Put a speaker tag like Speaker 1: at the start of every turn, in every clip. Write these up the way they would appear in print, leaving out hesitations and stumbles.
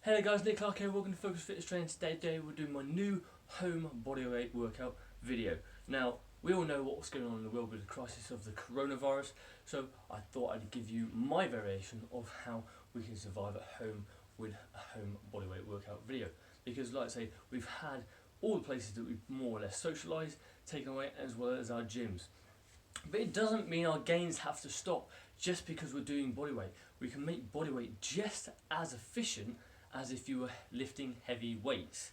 Speaker 1: Hey guys, Nick Clark here, welcome to Focus Fitness Training. Today we're doing my new home bodyweight workout video. Now, we all know what's going on in the world with the crisis of the coronavirus, so I thought I'd give you my variation of how we can survive at home with a home bodyweight workout video. Because like I say, we've had all the places that we've more or less socialised taken away, as well as our gyms. But it doesn't mean our gains have to stop just because we're doing bodyweight. We can make bodyweight just as efficient as if you were lifting heavy weights.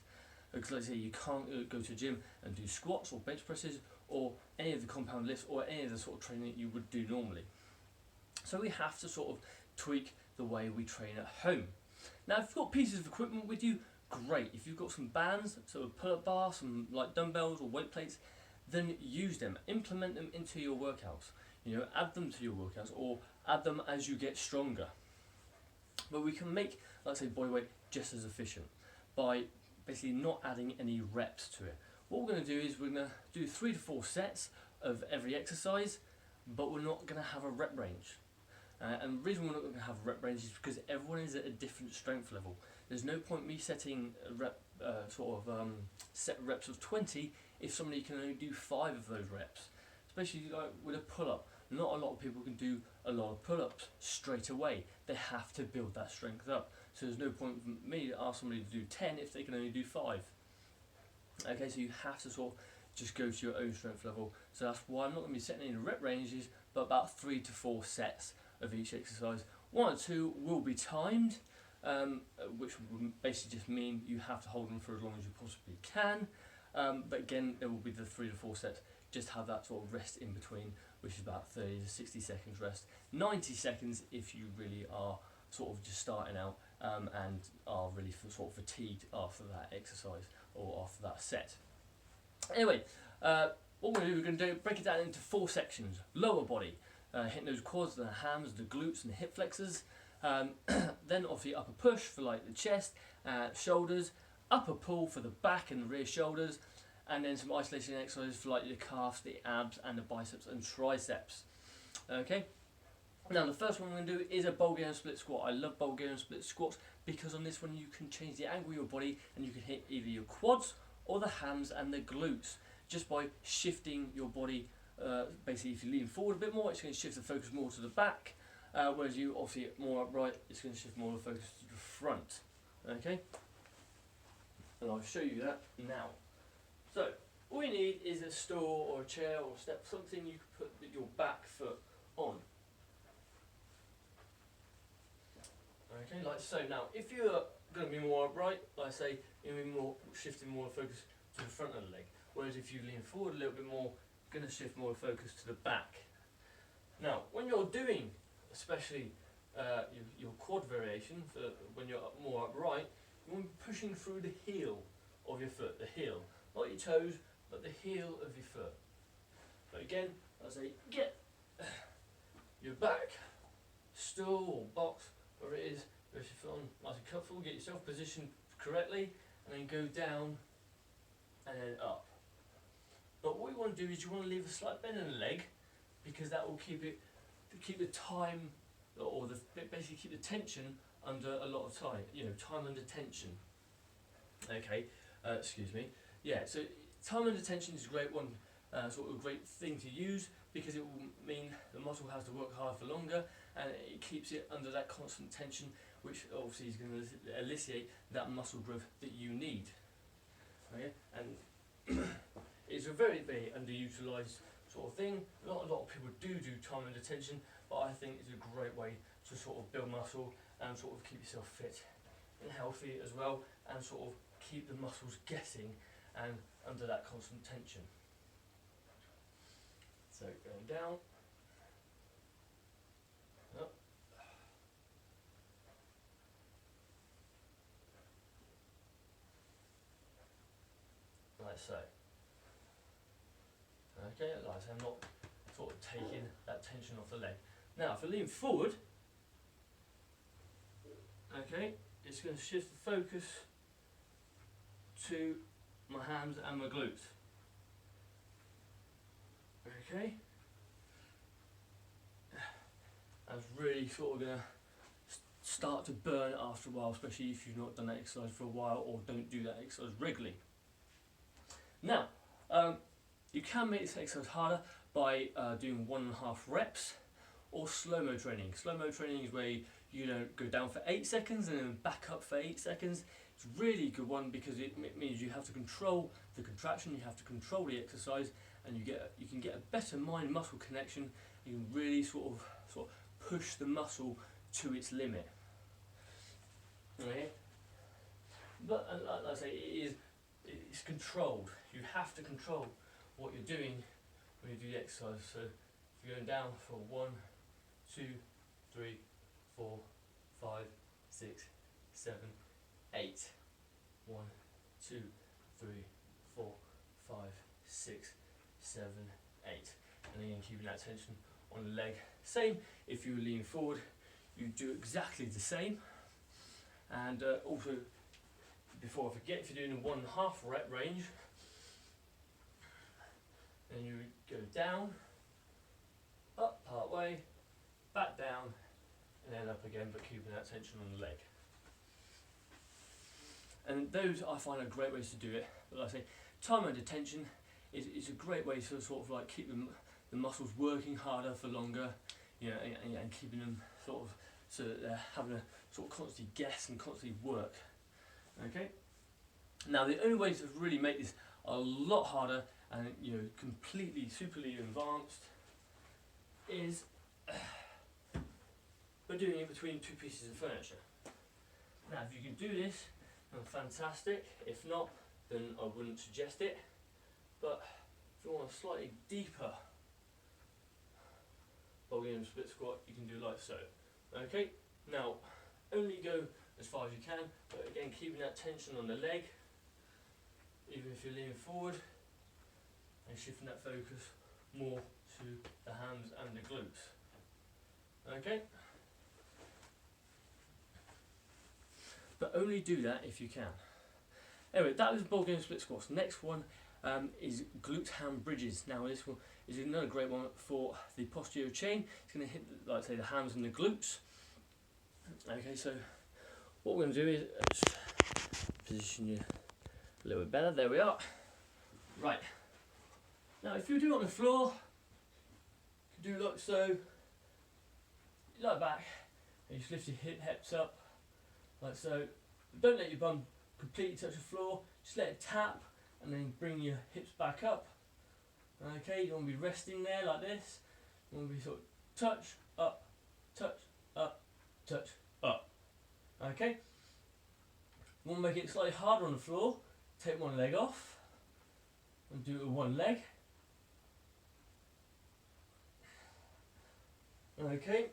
Speaker 1: Because like I say, you can't go to a gym and do squats or bench presses or any of the compound lifts or any of the sort of training that you would do normally. So we have to sort of tweak the way we train at home. Now if you've got pieces of equipment with you, great. If you've got some bands, so a pull-up bar, some like dumbbells or weight plates, then use them, implement them into your workouts. You know, add them to your workouts or add them as you get stronger. But we can make, let's say, bodyweight just as efficient by basically not adding any reps to it. What we're going to do is we're going to do 3 to 4 sets of every exercise, but we're not going to have a rep range. And the reason we're not going to have a rep range is because everyone is at a different strength level. There's no point me setting a set reps of 20 if somebody can only do 5 of those reps. Especially like with a pull-up. Not a lot of people can do a lot of pull-ups straight away. They have to build that strength up. So there's no point for me to ask somebody to do 10 if they can only do 5. Okay, so you have to sort of just go to your own strength level. So that's why I'm not going to be setting any rep ranges, but about 3 to 4 sets of each exercise. 1 or 2 will be timed, which will basically just mean you have to hold them for as long as you possibly can. But again, there will be the 3 to 4 sets. Just have that sort of rest in between, which is about 30 to 60 seconds rest. 90 seconds if you really are sort of just starting out and are really sort of fatigued after that exercise or after that set. Anyway, what we're going to do, break it down into 4 sections. Lower body, hitting those quads, the hams, the glutes and the hip flexors. Then obviously upper push for like the chest, shoulders, upper pull for the back and the rear shoulders, and then some isolation exercises for like the calves, the abs and the biceps and triceps. Okay, now the first one we're going to do is a Bulgarian split squat. I love Bulgarian split squats because on this one you can change the angle of your body and you can hit either your quads or the hams and the glutes just by shifting your body. Basically if you lean forward a bit more, it's going to shift the focus more to the back, whereas you obviously more upright, it's going to shift more of the focus to the front. Okay, and I'll show you that now. So, all you need is a stool or a chair or a step, something you can put your back foot on. Okay, like so. Now, if you're going to be more upright, like I say, you're going to be shifting more focus to the front of the leg. Whereas if you lean forward a little bit more, you're going to shift more focus to the back. Now, when you're doing, especially your quad variation, for when you're more upright, you want to be pushing through the heel of your foot, the heel. Not your toes, but the heel of your foot. But again, as I say, get your back, stool or box, wherever it is, push your foot on nice and comfortable, get yourself positioned correctly, and then go down and then up. But what you want to do is you want to leave a slight bend in the leg, because that will keep the time, or basically keep the tension under a lot of time. You know, time under tension. Okay, excuse me. Yeah, so time under tension is a great one, sort of a great thing to use because it will mean the muscle has to work hard for longer and it keeps it under that constant tension, which obviously is going to elicit that muscle growth that you need. Okay, and it's a very, very underutilized sort of thing. Not a lot of people do time under tension, but I think it's a great way to sort of build muscle and sort of keep yourself fit and healthy as well, and sort of keep the muscles guessing and under that constant tension. So going down, up, like so. Okay, like I say, I'm not sort of taking that tension off the leg. Now if I lean forward, okay, it's going to shift the focus to my hams and my glutes. Okay, that's really sort of going to start to burn after a while, especially if you've not done that exercise for a while or don't do that exercise regularly. Now, you can make this exercise harder by doing 1.5 reps or slow-mo training. Slow-mo training is where you don't go down for 8 seconds and then back up for 8 seconds. It's a really good one because it means you have to control the contraction, you have to control the exercise, and you can get a better mind-muscle connection. You can really sort of push the muscle to its limit. Okay? But like I say, it's controlled. You have to control what you're doing when you do the exercise. So if you're going down for 1, 2, 3, 4, 5, 6, 7, 8. 1, 2, 3, 4, 5, 6, 7, 8. And again, keeping that tension on the leg. Same if you lean forward, you do exactly the same. And also, before I forget, if you're doing a 1.5 rep range, then you go down, up part way, back down, and then up again, but keeping that tension on the leg. And those I find are great ways to do it. But like I say, time under tension is a great way to sort of like keep the muscles working harder for longer, you know, and keeping them sort of so that they're having to sort of constantly guess and constantly work. Okay. Now the only way to really make this a lot harder and completely superly advanced is by doing it between 2 pieces of furniture. Now if you can do this, then fantastic. If not, then I wouldn't suggest it. But if you want a slightly deeper Bulgarian split squat, you can do like so. Okay, now only go as far as you can, but again keeping that tension on the leg, even if you're leaning forward, and shifting that focus more to the hams and the glutes. Okay, but only do that if you can. Anyway, that was Bulgarian split squats. Next one is glute ham bridges. Now this one is another great one for the posterior chain. It's going to hit, like I say, the hams and the glutes. Okay, so what we're going to do is just position you a little bit better. There we are. Right. Now if you do it on the floor, you can do like so. You lie back and you just lift your hips up like so. Don't let your bum completely touch the floor, just let it tap and then bring your hips back up. Okay, you don't want to be resting there like this. You want to be sort of touch, up, touch, up, touch, up. Okay? You want to make it slightly harder on the floor, take one leg off and do it with one leg. Okay?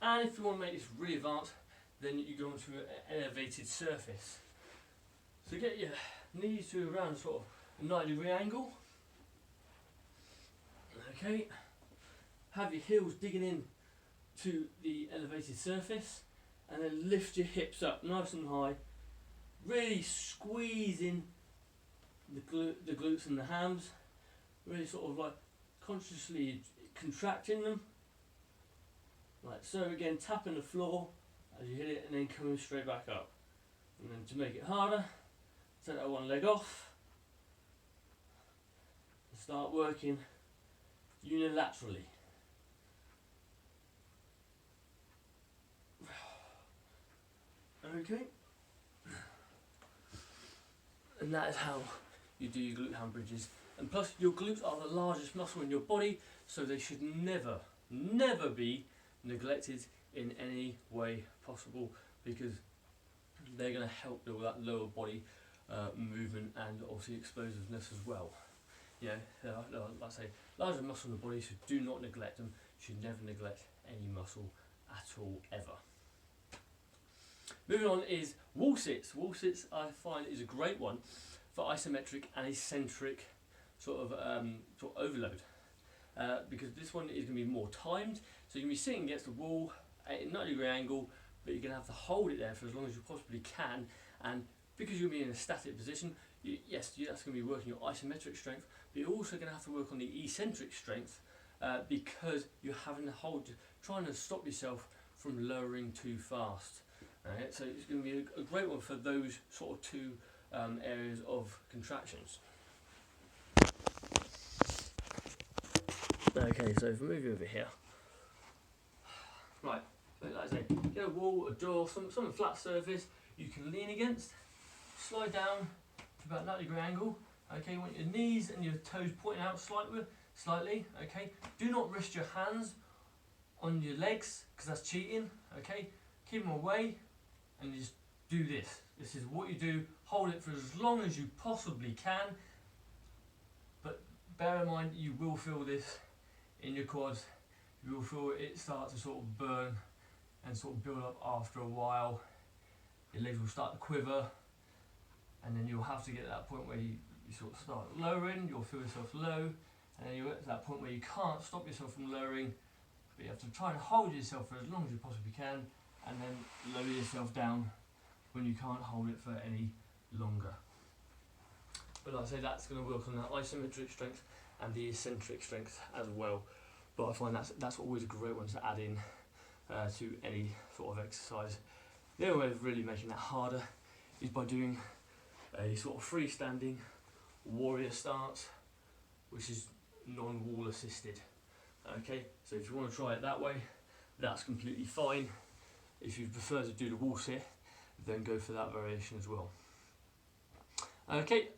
Speaker 1: And if you want to make this really advanced, then you go onto an elevated surface. So get your knees to around sort of a 90-degree angle. Okay. Have your heels digging in to the elevated surface, and then lift your hips up nice and high. Really squeezing the glutes and the hams. Really sort of like consciously contracting them. Like so. Again, tapping the floor as you hit it, and then coming straight back up. And then to make it harder, take that one leg off and start working unilaterally. Okay, and that is how you do your glute ham bridges. And plus, your glutes are the largest muscle in your body, so they should never be neglected in any way possible, because they're going to help with that lower body movement and obviously explosiveness as well. You know, like I say, larger muscle in the body, so do not neglect them. You should never neglect any muscle at all, ever. Moving on is wall sits. Wall sits I find is a great one for isometric and eccentric sort of overload, because this one is going to be more timed. So you're going to be sitting against the wall at a 90-degree angle, but you're going to have to hold it there for as long as you possibly can. And because you'll be in a static position, that's going to be working your isometric strength, but you're also going to have to work on the eccentric strength, because you're having to hold, trying to stop yourself from lowering too fast. Alright, so it's going to be a great one for those sort of two areas of contractions. Okay, so if we move over here, right, so like I say, get a wall, a door, some flat surface you can lean against, slide down to about 90-degree angle. Okay, you want your knees and your toes pointing out slightly. Okay, do not rest your hands on your legs because that's cheating. Okay, keep them away and you just do this. This is what you do. Hold it for as long as you possibly can, but bear in mind you will feel this in your quads. You will feel it start to sort of burn and sort of build up after a while. Your legs will start to quiver, and then you'll have to get to that point where you sort of start lowering. You'll feel yourself low, and then you'll get to that point where you can't stop yourself from lowering, but you have to try and hold yourself for as long as you possibly can, and then lower yourself down when you can't hold it for any longer. But like I say, that's going to work on that isometric strength and the eccentric strength as well. But I find that's always a great one to add in to any sort of exercise. The only way of really making that harder is by doing a sort of freestanding warrior stance, which is non-wall assisted. Okay, so if you want to try it that way, that's completely fine. If you prefer to do the wall sit, then go for that variation as well. Okay,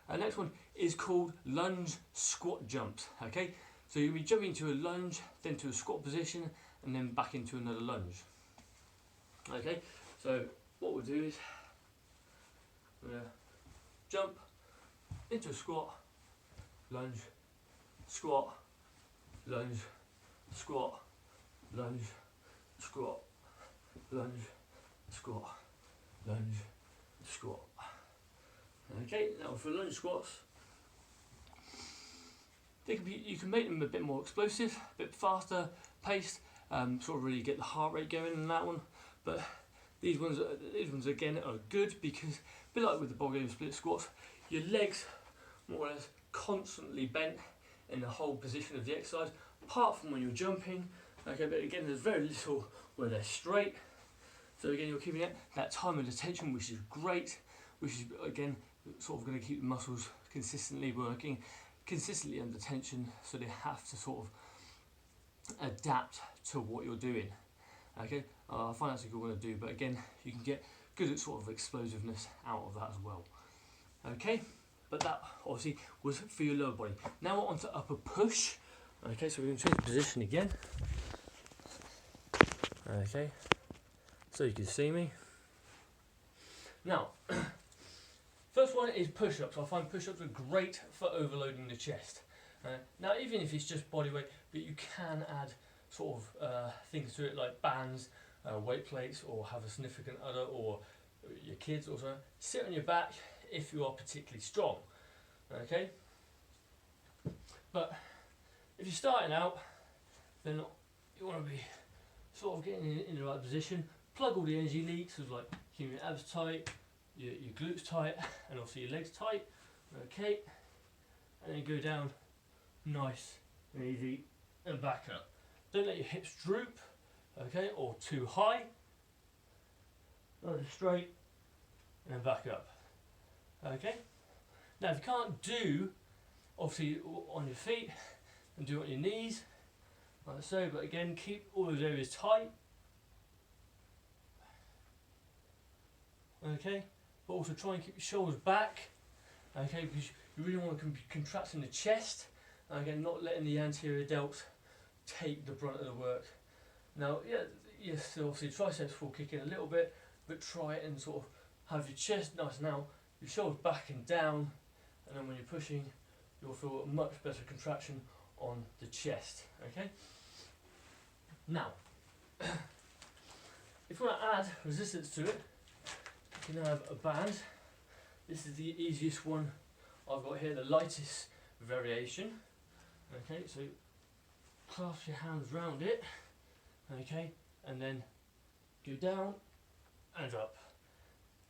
Speaker 1: our next one is called lunge squat jumps. Okay, so you'll be jumping to a lunge, then to a squat position, and then back into another lunge. Okay, so what we'll do is we're going to jump into a squat, lunge, squat, lunge, squat, lunge, squat, lunge, squat, lunge, squat. Okay, now for lunge squats, you can make them a bit more explosive, a bit faster paced, sort of really get the heart rate going in that one. But these ones again are good because, a bit like with the Bodyweight split squats, your legs more or less constantly bent in the whole position of the exercise, apart from when you're jumping. Okay, but again, there's very little where they're straight. So again, you're keeping that time of attention, which is great, which is again sort of going to keep the muscles consistently working, consistently under tension, so they have to sort of adapt to what you're doing. Okay, I find that's a good one to do, but again, you can get good at sort of explosiveness out of that as well. Okay, but that obviously was for your lower body. Now we're on to upper push. Okay, so we're going to change the position again. Okay, so you can see me. Now, first one is push-ups. I find push-ups are great for overloading the chest. Now, even if it's just body weight, but you can add sort of things to it like bands, weight plates, or have a significant other or your kids or something. Sit on your back if you are particularly strong. Okay, but if you're starting out, then you want to be sort of getting in the right position. Plug all the energy leaks, so like keeping your abs tight, your glutes tight, and also your legs tight. Okay, and then go down nice and easy and back up. Don't let your hips droop, okay, or too high. Nice and straight and then back up. Okay, now if you can't do obviously on your feet, and do it on your knees like so, but again keep all those areas tight. Okay, but also try and keep your shoulders back, okay, because you really want to be contracting the chest, and again not letting the anterior delts take the brunt of the work. Now, yes, obviously triceps will kick in a little bit, but try and sort of have your chest nice now, your shoulders back and down, and then when you're pushing, you'll feel a much better contraction on the chest. Okay. Now, if you want to add resistance to it, you can have a band. This is the easiest one I've got here, the lightest variation. Okay, so clasp your hands round it, okay, and then go down and up,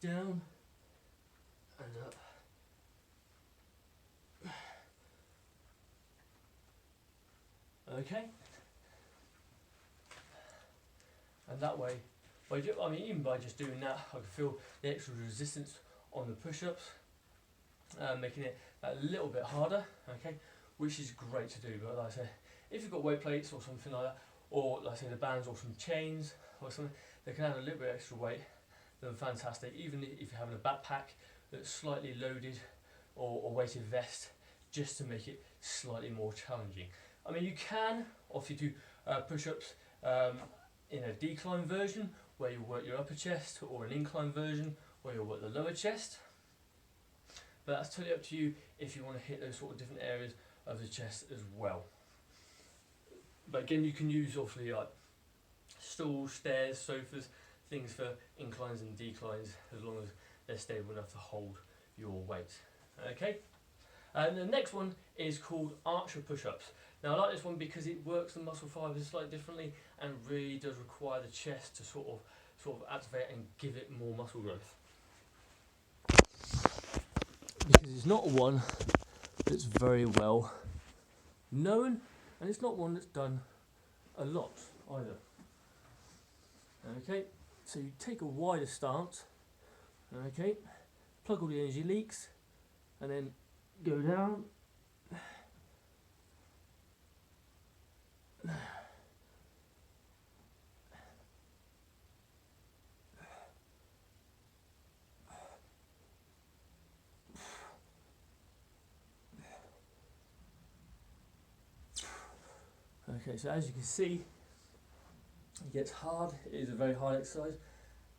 Speaker 1: down and up. Okay, and that way, even by just doing that, I can feel the extra resistance on the push-ups, making it a little bit harder, okay, which is great to do. But like I said, if you've got weight plates or something like that, or like I say the bands or some chains or something, they can add a little bit extra weight, then fantastic. Even if you're having a backpack that's slightly loaded, or a weighted vest, just to make it slightly more challenging. I mean, you can obviously do push-ups in a decline version where you work your upper chest, or an incline version where you work the lower chest. But that's totally up to you if you want to hit those sort of different areas of the chest as well. But again, you can use obviously like stools, stairs, sofas, things for inclines and declines, as long as they're stable enough to hold your weight. Okay, and the next one is called archer push-ups. Now I like this one because it works the muscle fibers slightly differently and really does require the chest to sort of activate and give it more muscle growth. Because it's not one that's very well known, and it's not one that's done a lot either. Okay, so you take a wider stance, okay, plug all the energy leaks, and then go down. Okay, so as you can see, it gets hard. It is a very hard exercise.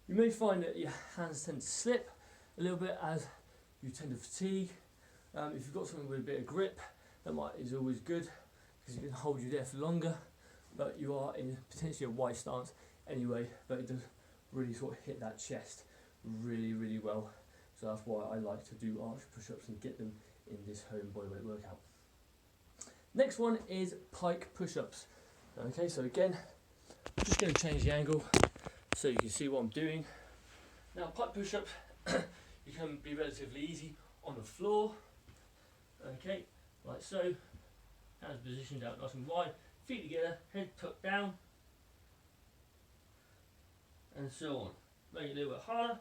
Speaker 1: You may find that your hands tend to slip a little bit as you tend to fatigue. If you've got something with a bit of grip, that is always good because it can hold you there for longer. But you are in potentially a wide stance anyway, but it does really sort of hit that chest really, really well. So that's why I like to do arch push-ups and get them in this home bodyweight workout. Next one is pike push-ups. Okay, so again, I'm just going to change the angle so you can see what I'm doing. Now, pike push-ups, you can be relatively easy on the floor. Okay, like so. Hands positioned out nice and wide, feet together, head tucked down, and so on. Make it a little bit harder.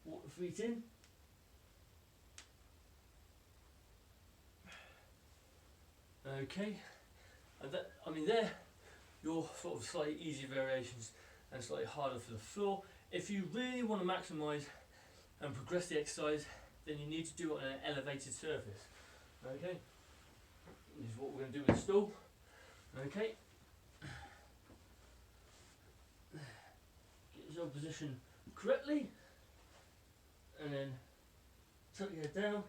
Speaker 1: Walk the feet in. Okay, and they're your sort of slightly easier variations and slightly harder for the floor. If you really want to maximise and progress the exercise, then you need to do it on an elevated surface. Okay, this is what we're going to do with the stool. Okay, get yourself positioned correctly, and then tuck your head down,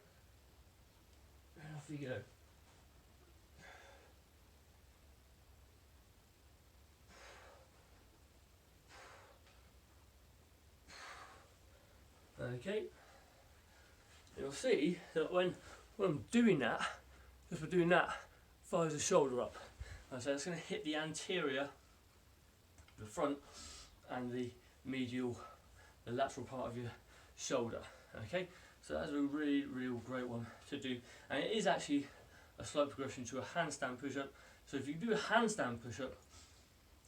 Speaker 1: and off you go. Okay, you'll see that when I'm doing that, if we're doing that, fires the shoulder up. So it's going to hit the anterior, the front, and the medial, the lateral part of your shoulder. Okay, so that's a really, real great one to do, and it is actually a slight progression to a handstand push-up. So if you do a handstand push-up,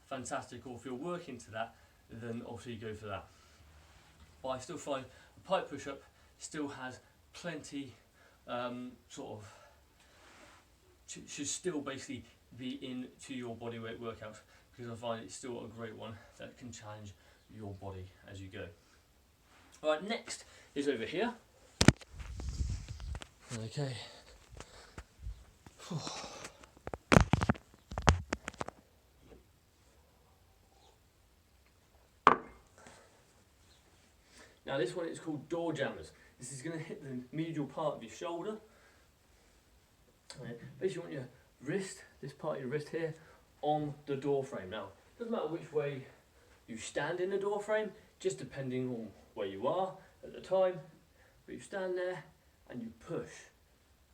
Speaker 1: fantastic. Or if you're working to that, then obviously you go for that. But I still find a pike push-up still has plenty should still basically be into your bodyweight workouts, because I find it's still a great one that can challenge your body as you go. Alright, next is over here. Okay. Now this one is called door jammers. This is going to hit the medial part of your shoulder. Basically you want your wrist, this part of your wrist here, on the door frame. Now, it doesn't matter which way you stand in the door frame, just depending on where you are at the time. But you stand there and you push.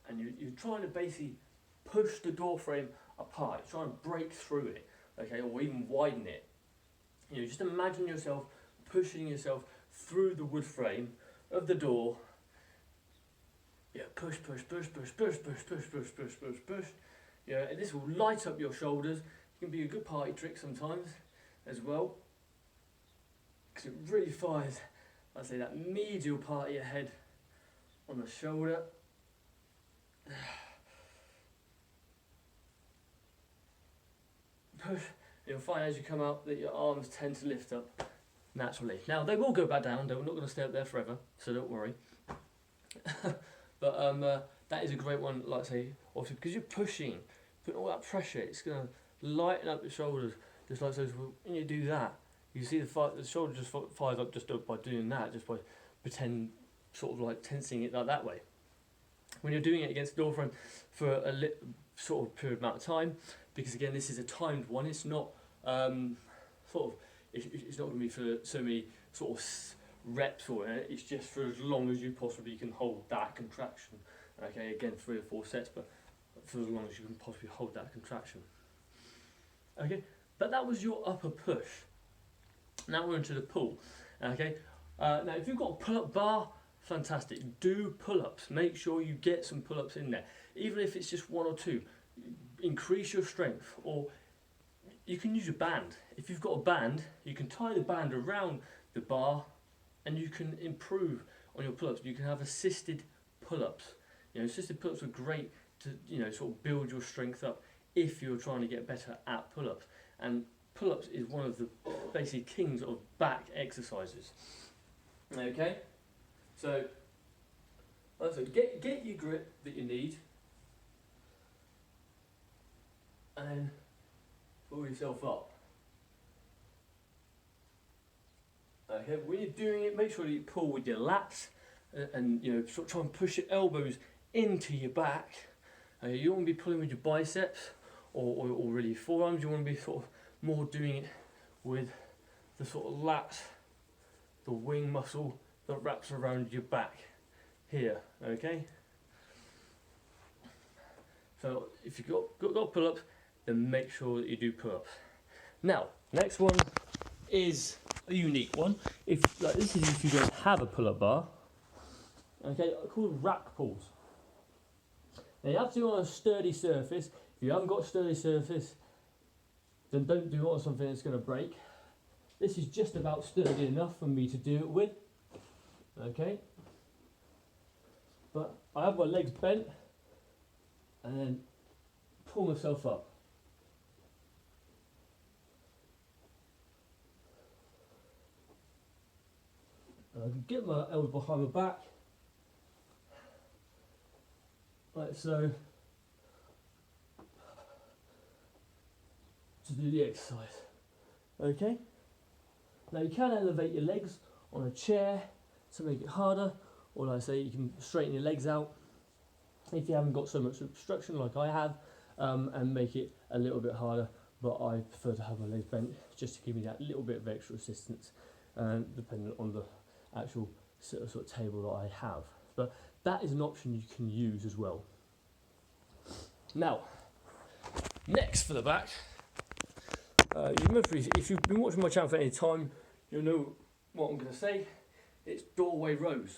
Speaker 1: And you're trying to basically push the door frame apart. You're trying to break through it, okay, or even widen it. You know, just imagine yourself pushing yourself through the wood frame of the door. Yeah, push, push, push, push, push, push, push, push, push, push, push. Yeah, and this will light up your shoulders. It can be a good party trick sometimes as well. because it really fires, I'd say, that medial part of your head on the shoulder. Push. You'll find as you come up that your arms tend to lift up naturally. Now they will go back down. They're not going to stay up there forever, so don't worry. But that is a great one. Like I say, obviously because you're pushing, putting all that pressure, it's going to lighten up your shoulders. Just like so, when you do that, you see the shoulder just fires up just by doing that, just by sort of like tensing it like that way. When you're doing it against the door frame for a sort of period amount of time, because again this is a timed one, it's not it's not going to be for so many sort of reps or it's just for as long as you possibly can hold that contraction. Okay, again 3 or 4 sets, but for as long as you can possibly hold that contraction. Okay, but that was your upper push. Now we're into the pull. Okay, now if you've got a pull-up bar, fantastic. Do pull-ups. Make sure you get some pull-ups in there, even if it's just 1 or 2. Increase your strength, or you can use a band. If you've got a band, you can tie the band around the bar, and you can improve on your pull-ups. You can have assisted pull-ups. You know, assisted pull-ups are great to sort of build your strength up if you're trying to get better at pull-ups. And pull-ups is one of the basic kings of back exercises. Okay, so get your grip that you need, and then pull yourself up. Okay, when you're doing it, make sure that you pull with your lats, and sort of try and push your elbows into your back. You don't want to be pulling with your biceps or really your forearms. You want to be sort of more doing it with the sort of lats, the wing muscle that wraps around your back here. Okay. So if you've got pull-ups, then make sure that you do pull-ups. Now, next one is a unique one. This is if you don't have a pull-up bar. Okay, called rack pulls. Now you have to do it on a sturdy surface. If you haven't got a sturdy surface, then don't do it on something that's going to break. This is just about sturdy enough for me to do it with. Okay. But I have my legs bent and then pull myself up. I can get my elbow behind my back, like so, to do the exercise. Okay? Now you can elevate your legs on a chair to make it harder, or like I say, you can straighten your legs out if you haven't got so much obstruction like I have, and make it a little bit harder, but I prefer to have my legs bent just to give me that little bit of extra assistance, depending on the actual sort of table that I have. But that is an option you can use as well. Now, next for the back, if you've been watching my channel for any time, you'll know what I'm going to say. It's doorway rows.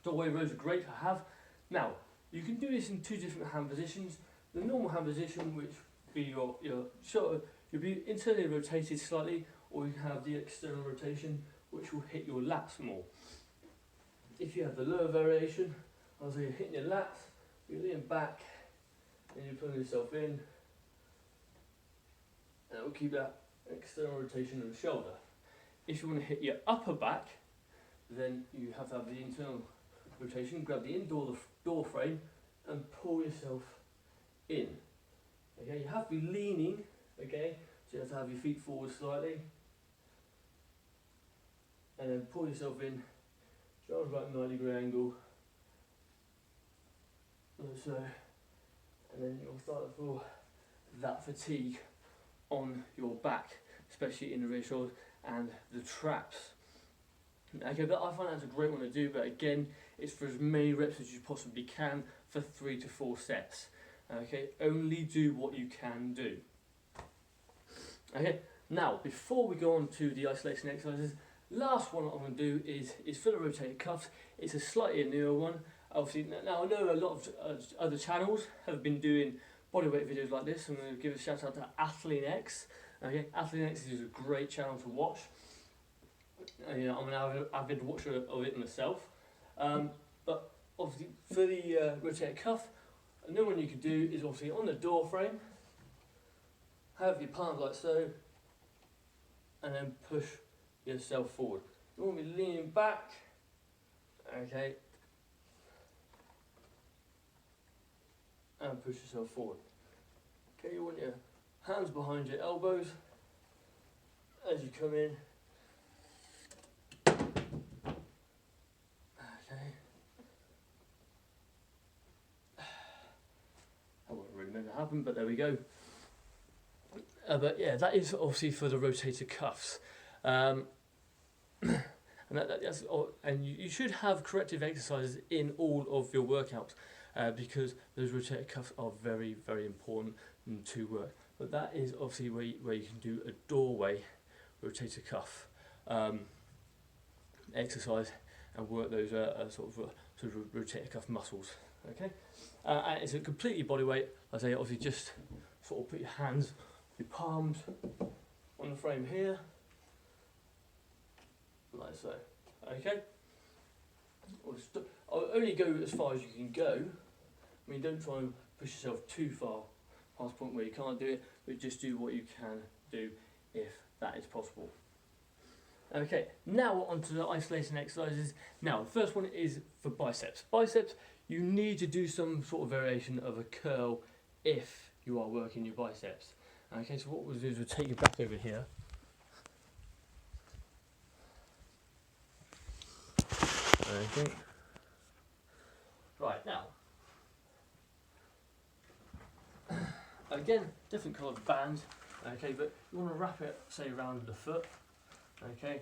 Speaker 1: Doorway rows are great to have. Now, you can do this in 2 different hand positions. The normal hand position, which will be your shoulder, you'll be internally rotated slightly, or you can have the external rotation, which will hit your lats more. If you have the lower variation, as you're hitting your lats, you're leaning back, and you're pulling yourself in, and it will keep that external rotation in the shoulder. If you want to hit your upper back, then you have to have the internal rotation. Grab the door frame and pull yourself in. Okay, you have to be leaning. Okay, so you have to have your feet forward slightly, and then pull yourself in. Try about 90-degree angle, like so, and then you'll start to feel that fatigue on your back, especially in the rear shoulders and the traps. Okay, but I find that's a great one to do, but again, it's for as many reps as you possibly can for 3 to 4 sets. Okay, only do what you can do. Okay, now before we go on to the isolation exercises, last one I'm going to do is for the rotated cuffs. It's a slightly newer one. Obviously, now I know a lot of other channels have been doing bodyweight videos like this. I'm going to give a shout out to Athlean X. Okay, Athlean X is a great channel to watch. You know, I'm an avid watcher of it myself. But obviously for the rotator cuff, another one you could do is obviously on the door frame, have your palms like so, and then push yourself forward. You want to be leaning back, okay, and push yourself forward. Okay, you want your hands behind your elbows as you come in. Okay. That wasn't really meant to happen, but there we go. But yeah, that is obviously for the rotator cuffs. And and you should have corrective exercises in all of your workouts because those rotator cuffs are very, very important to work. But that is obviously where you can do a doorway rotator cuff exercise and work those sort of rotator cuff muscles. Okay, and it's a completely body weight. I say obviously just sort of put your hands, your palms on the frame here, like so. Okay. I'll only go as far as you can go. I mean, don't try and push yourself too far past the point where you can't do it, but just do what you can do if that is possible. Okay, now onto the isolation exercises. Now, the first one is for biceps. Biceps, you need to do some sort of variation of a curl if you are working your biceps. Okay, so what we'll do is we'll take you back over here. Okay. Right, now. Again, different coloured band. Okay, but you want to wrap it, say, around the foot. Okay.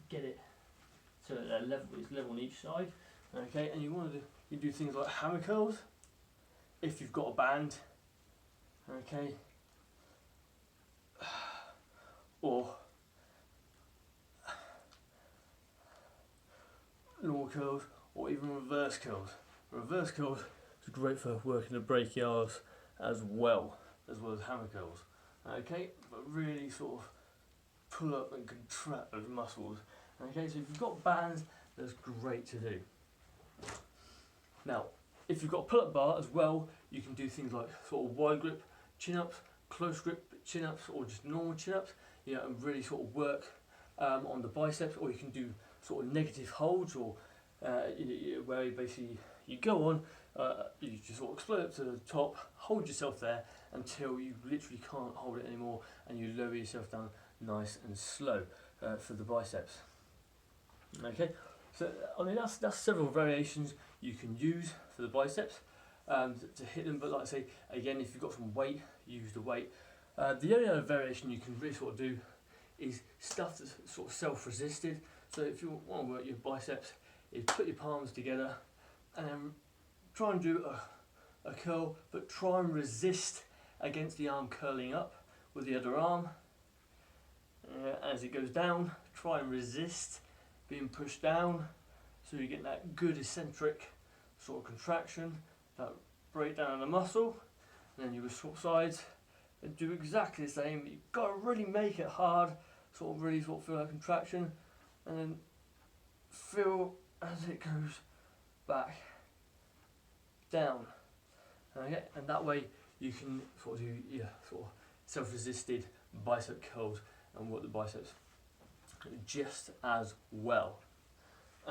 Speaker 1: Get it so that it's level on each side. Okay, and you do things like hammer curls if you've got a band. Okay. Or normal curls, or even reverse curls. Reverse curls is great for working the brachials as well as hammer curls. Okay, but really sort of pull up and contract those muscles. Okay, so if you've got bands, that's great to do. Now, if you've got a pull-up bar as well, you can do things like sort of wide grip chin-ups, close grip chin-ups, or just normal chin-ups. You know, and really sort of work on the biceps, or you can do sort of negative holds, or where you go on, you just sort of explode up to the top, hold yourself there until you literally can't hold it anymore, and you lower yourself down nice and slow for the biceps. Okay, so I mean that's several variations you can use for the biceps to hit them. But like I say, again, if you've got some weight, use the weight. The only other variation you can really sort of do is stuff that's sort of self-resisted. So if you want to work your biceps, is put your palms together and then try and do a curl, but try and resist against the arm curling up with the other arm. As it goes down, try and resist being pushed down, so you get that good eccentric sort of contraction, that breakdown of the muscle. And then you will swap sides and do exactly the same. You've got to really make it hard, really feel that contraction, and then feel as it goes back down. Okay, and that way you can sort of do self-resisted bicep curls and work the biceps just as well.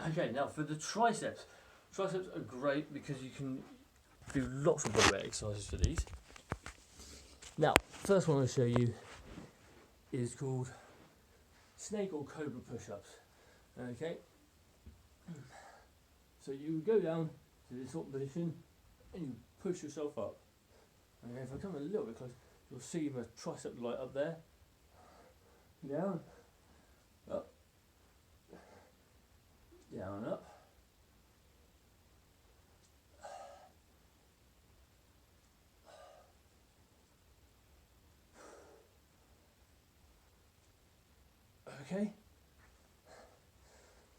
Speaker 1: Okay, now for the triceps. Triceps are great because you can do lots of bodyweight exercises for these. Now, first one I'll show you is called snake or cobra push-ups. Okay, so you go down to this sort of position and you push yourself up. Okay, if I come a little bit close, you'll see my tricep light up there. Down, up, down, up. Okay.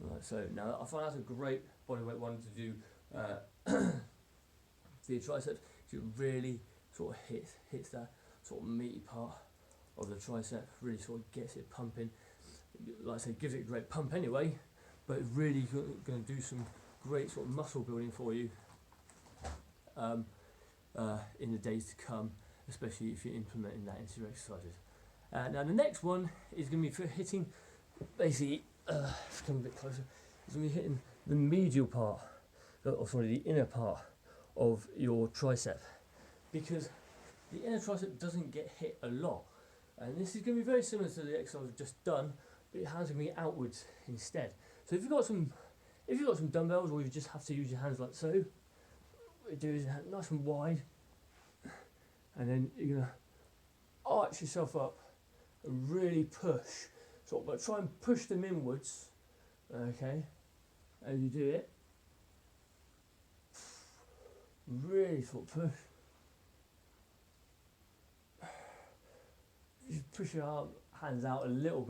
Speaker 1: Right, so now I find that's a great bodyweight one to do for your triceps. It really sort of hits that sort of meaty part of the tricep, really sort of gets it pumping. Like I say, gives it a great pump anyway, but it's really going to do some great sort of muscle building for you in the days to come, especially if you're implementing that into your exercises. Now the next one is going to be for hitting, basically, let's come a bit closer, it's going to be hitting the medial part, or sorry, the inner part of your tricep, because the inner tricep doesn't get hit a lot, and this is going to be very similar to the exercise we've just done, but your hands are going to be outwards instead. So if you've got some dumbbells, or you just have to use your hands like so, what you do is nice and wide, and then you're going to arch yourself up and really push, sort of like try and push them inwards, okay, as you do it, really sort of push, you push your hands out a little bit.